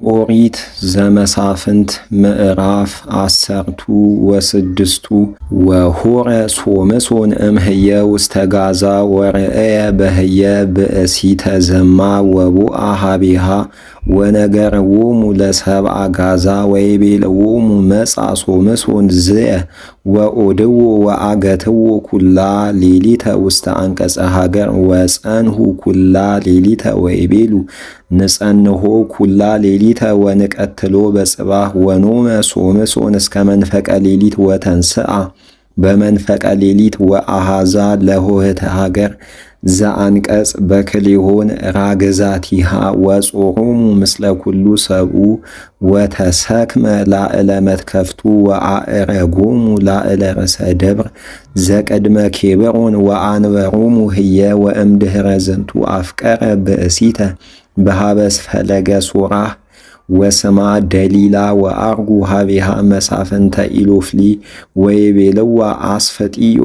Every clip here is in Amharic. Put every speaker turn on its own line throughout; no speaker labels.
ኦሪት ዘመሳፍንት ምዕራፍ 16 ወሆረ ሶምሶን እምህየ ውስተ ጋዛ ወርእየ በህየ ብእሲተ ዘማ ወቡአ ሀቢሃ ወነገርዎሙ ለሰብአ ጋዛ ወይቤልዎሙ መጻ ሶምሶን ዝየ ወኦድዎ ወአገትዎ ኩላ ሌሊተ ውስተ አንቀጸ ሀገር ወጸንሁ ኩላ ሌሊተ ወይቤሉ ንጸንሆ ኩላ ሌሊተ ወንቀትሎ በጽባህ ወኖመ ሶምሶን እስከ መንፈቀ ሌሊት ወተንስአ በመንፈቀ ሌሊት ወአሃዛ ለሆህተ ሀገር ዘአንቀጽ በክሊሆን ራግዛቲሃ ወጾሮሙ ምስለ ኩሉ ሰብኡ ወተሰክመ ላዕለ መትከፍቱ ወአዕረጎሙ ላዕለ ርእሰ ደብር ዘቀድመ ኬብሮን ወአንበሮሙ ህየ ወእምድኅረ ዝንቱ አፍቀረ ብእሲተ በሃበስ ፈለገ ሶራህ ወስማ ደሊላ ወአርጉ ሀቢሃ መሳፍንተ ኢሎፍሊ ወይቤልዋ አስፈጢዮ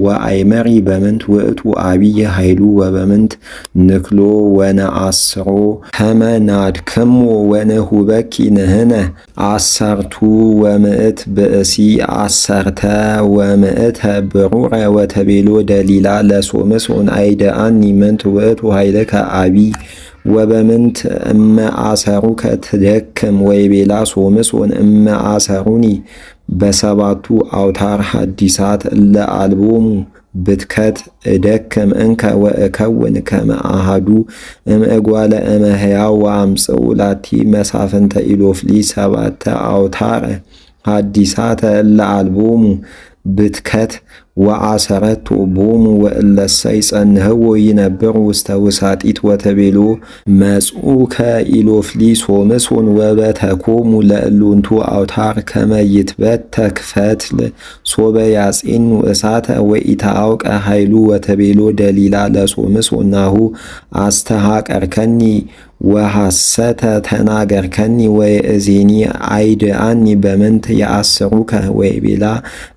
ወአይመሪ በምንት ውእቱ አብይ ኃይሉ ወበምንት ንክሎ ወነአስሮ ከመ ናድክሞ ወንሁበኪ ንህነ አሰርቱ ወምእት ብእሲ አሰርተ ወምእተ ብሩረ ወተቤሎ ደሊላ ለሶምሶን አይደአኒ ምንት ውእቱ ኃይልከ አብይ ወበምንት እመ አሰሩከ ትደክም ወይቤላ ሶምሶን እመ አሰሩኒ በሰባቱ አውታር ሐዲሳት ለአልቦሙ ብትከት እደክም እንከ ወእከውን ከመ አሐዱ እምእጓለ እመሕያው ወአምጽኡ ላቲ መሳፍንተ ኢሎፍሊ ሰባተ አውታረ ሐዲሳተ ለአልቦሙ ብትከት ወአሰረቶ ቦሙ ወእለሰ ይጸንህዎ ይነብሩ ውስተ ውሳጢት ወተቤሎ መጽኡከ ኢሎፍሊ ሶምሶን ወበተኮሙ ለእሉንቱ አውታር ከመ ይትበተክ ፈትል ሶበ ያጼኑ እሳተ ወኢታአውቀ ኃይሉ ወተቤሎ ደሊላ ለሶምሶን ናሁ አስተሃቀርከኒ ወሐሰተ ተናገርከኒ ወይእዜኒ አይድአኒ በምንት የአስሩከ ወይቤላ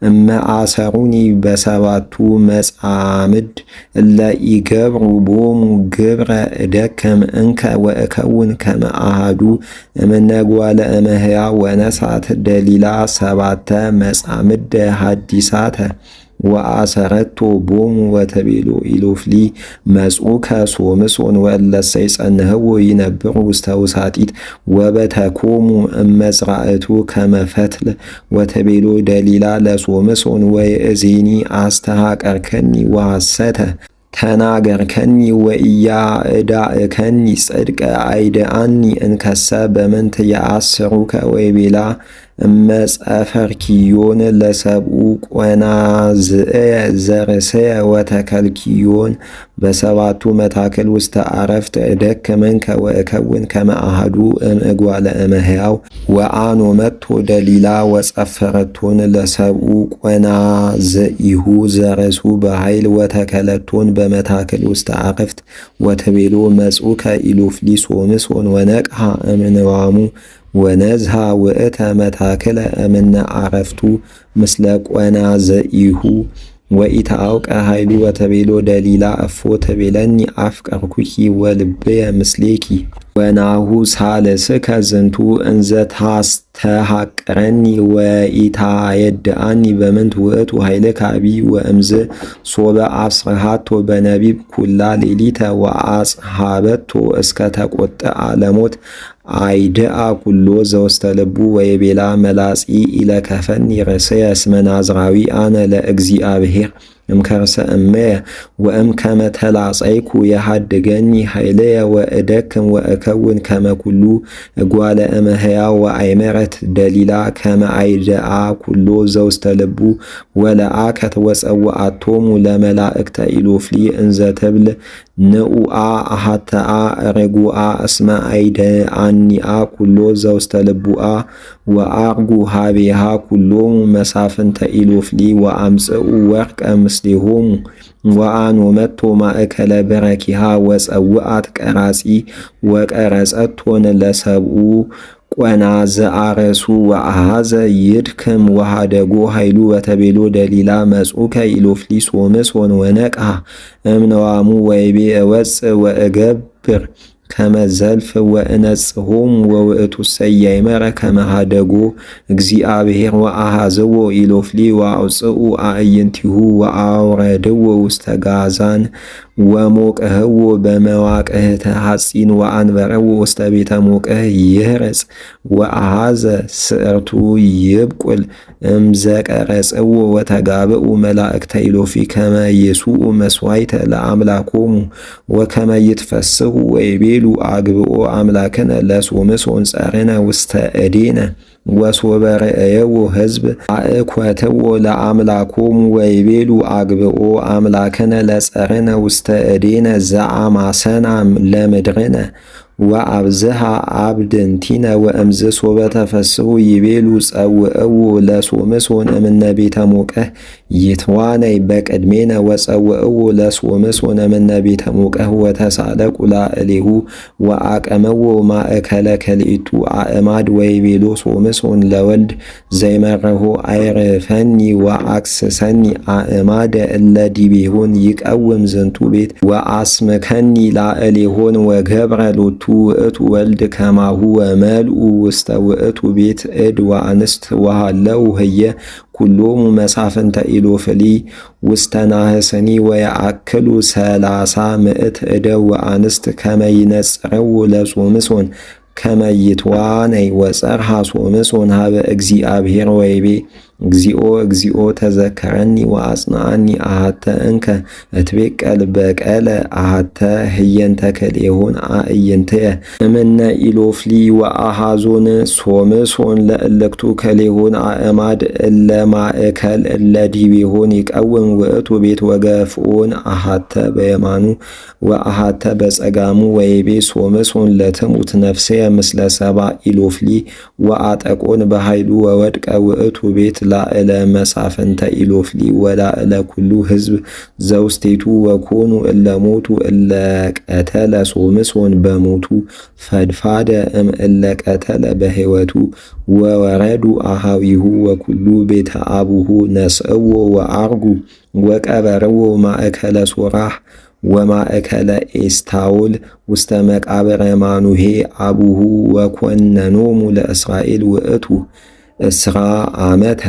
እመ አሰሩኒ በሰባቱ መጻምድ እለ ኢገብሩ ቦሙ ግብረ እደክም እንከ ወእከውን ከመ አሐዱ እምነጓለ እመሕያው ወነሳት ደሊላ ሰባተ መጻምደ ሐዲሳተ ወአሰረቶ ቦሙ ወተቤሎ ኢሎፍሊ መጽኡከ ሶምሶን ወእለሰ ይጸንህዎ ይነብሩ ውስተ ውሳጢት ወበተኮሙ እመጽራእቱ ከመ ፈትል ወተቤሎ ደሊላ ለሶምሶን ወይእዜኒ አስተሃቀርከኒ ወሐሰተ ተናገርከኒ ወኢያእዳእከኒ ጽድቀ አይድአኒ እንከሰ በምንት የአስሩከ ወይቤላ እመጸፈርኪዮን ለሰብኡ ቆናዝእየ ዘርእስየ ወተከልኪዮን በሰባቱ መታክል ውስተ አረፍት እደክምንከ ወእከውን ከመ አሐዱ እምእጓለ እመሕያው ወአኖ መጥቶ ደሊላ ወጸፈረቶን ለሰብኡ ቆናዝኢሁ ዘርእሱ በኃይል ወተከለቶን በመታክል ውስተ አረፍት ወተቤሎ መጽኡከ ኢሎፍሊ ሶምሶን ወነቅሐ እምንዋሙ ወነዝሃ ውእተ መታክለ እምነ አረፍቱ ምስለ ቆናዝኢሁ ወኢታአውቀ ኃይሉ ወተቤሎ ደሊላ እፎ ተቤለኒ አፍቀርኩኪ ወልብየ ምስሌኪ ወናሁ ሳልስከ ዝንቱ እንዘ ታስተሃቅረኒ ወኢታየድአኒ በምንት ውእቱ ኃይልከ አብይ ወእምዝ ሶበ አስርሃቶ በነቢብ ኩላ ሌሊተ ወአጽሐበቶ እስከ ተቆጥአ ለሞት አይድአ ኩሎ ዘውስተ ልቡ ወይቤላ መላጺ ኢለከፈኒ ርእስየ እስመ ናዝራዊ አነ ለእግዚአብሔር እምከርሰ እመየ ወእምከመ ተላጸይኩ የሐድገኒ ኃይልየ ወእደክም ወእከውን ከመ ኩሉ እጓለ እመሕያው ወአይመረት ደሊላ ከመ አይድአ ኩሎ ዘውስተ ልቡ ወለአከት ወጸውአቶሙ ለመላእክተ ኢሎፍሊ እንዘ ትብል ንኡአ አሐተአ ርጉአ እስመ አይድአኒአ ኩሎ ዘውስተ ልቡአ ወአርጉ ሀቢሃ ኩሎሙ መሳፍንተ ኢሎፍሊ ወአምጽኡ ወርቀ ምስሌሆሙ ወአኖ መጥቶ ማእከለ በረኪሃ ወጸውአት ቀራጺ ወቀረጸቶን ለሰብኡ ቆናዝአረሱ ወአሃዘ ይድክም ወሃደጎ ኃይሉ ወተቤሎ ደሊላ መጽኡከ ኢሎፍሊ ሶምሶን ወነቅሐ እምነዋሙ ወይቤ እወፅእ ወእገብር ከመዘልፍ ወእነጽሆሙ ወውእቱሰ ኢያእመረ ከመ ኀደጎ እግዚአብሔር ወአኀዘዎ ኢሎፍሊ ወአውፅኡ አዕይንቲሁ ወአውረድዎ ውስተ ጋዛን ወሞቅህዎ በመዋቅህተ ሐጺን ወአንበረዎ ውስተ ቤተ ሞቅህ ይህረጽ ወአኀዘ ስዕርቱ ይብቁል እምዘቀረጽዎ ወተጋብኡ መላእክተ ኢሎፍሊ ከመ ይሱኡ መስዋዕተ ለአምላኮሙ ወከመ ይትፈስሑ ወይቤሉ አግብኦ አምላክነ ለሶምሶን ጸርነ ውስተ እዴነ ወሶበ ርእየዎ ሕዝብ አእኰትዎ ለአምላኮሙ ወይቤሉ አግብኦ አምላክነ ለጸርነ ውስተ እዴነ ዘአማሰና ለምድርነ ወአብዝሃ አብድንቲነ ወእምዝ ሶበ ተፈስሑ ይቤሉ ጸውዕዎ ለሶምሶን እምነ ቤተ ሞቅህ ይትዋነይ በቅድሜነ ወጸውዕዎ ለሶምሶን እምነ ቤተ ሞቅህ ወተሳለቁ ላዕሌሁ ወአቀመዎ ማእከለ ከልኢቱ አእማድ ወይቤሎ ሶምሶን ለወልድ ዘይመርሖ አይርፈኒ ወአክስሰኒ አእማደ እለ ዲቤሆን ይቀውም ዝንቱ ቤት ወአስምከኒ ላዕሌሆን ወገብረ ሎቱ ውእቱ ወልድ ከማሁ ወመልኡ ውስተ ውእቱ ቤት እድ ወአንስት ወሃለው ህየ ኩሎሙ መሳፍንተ ኢሎፍሊ ውስተ ናህስኒ ወየአክሉ 30 እደ ወአንስት ከመ ይነጽረው ለሶምሶን ከመ ይትዋነይ ወጸርሐ ሶምሶን ሀበ እግዚአብሔር ወይቤ እግዚኦ እግዚኦ ተዘከረኒ ወአጽናአኒ አሐተ እንከ እትቤቀል በቀለ አሐተ ህየንተ ክልኤሆን አዕይንትየ እምነ ኢሎፍሊ ወአኀዞን ሶምሶን ለእልክቱ ክልኤሆን አእማድ እለ ማእከል እለ ዲቤሆን ይቀውም ውእቱ ቤት ወገፍኦን አሐተ በየማኑ ወአሐተ በጸጋሙ ወይቤ ሶምሶን ለትሙት ነፍስየ ምስለ ሰብአ ኢሎፍሊ ወአጠቆን በኃይሉ ወወድቀ ውእቱ ቤት ላዕለ መሳፍንተ ኢሎፍሊ ወላዕለ ኩሉ ህዝብ ዘውስቴቱ ወኮኑ እለ ሞቱ እለ ቀተለ ሶምሶን በሞቱ ፈድፋደ እም እለ ቀተለ በሕይወቱ ወወረዱ አሃዊሁ ወኩሉ ቤተ አቡሁ ነስእዎ ወአርጉ ወቀበርዎ ማእከለ ሶራህ ወማእከለ ኤስታውል ውስተ መቃብረ ማኑሄ አቡሁ ወኮነኖሙ ለእስራኤል ውእቱ እስራ ዓመተ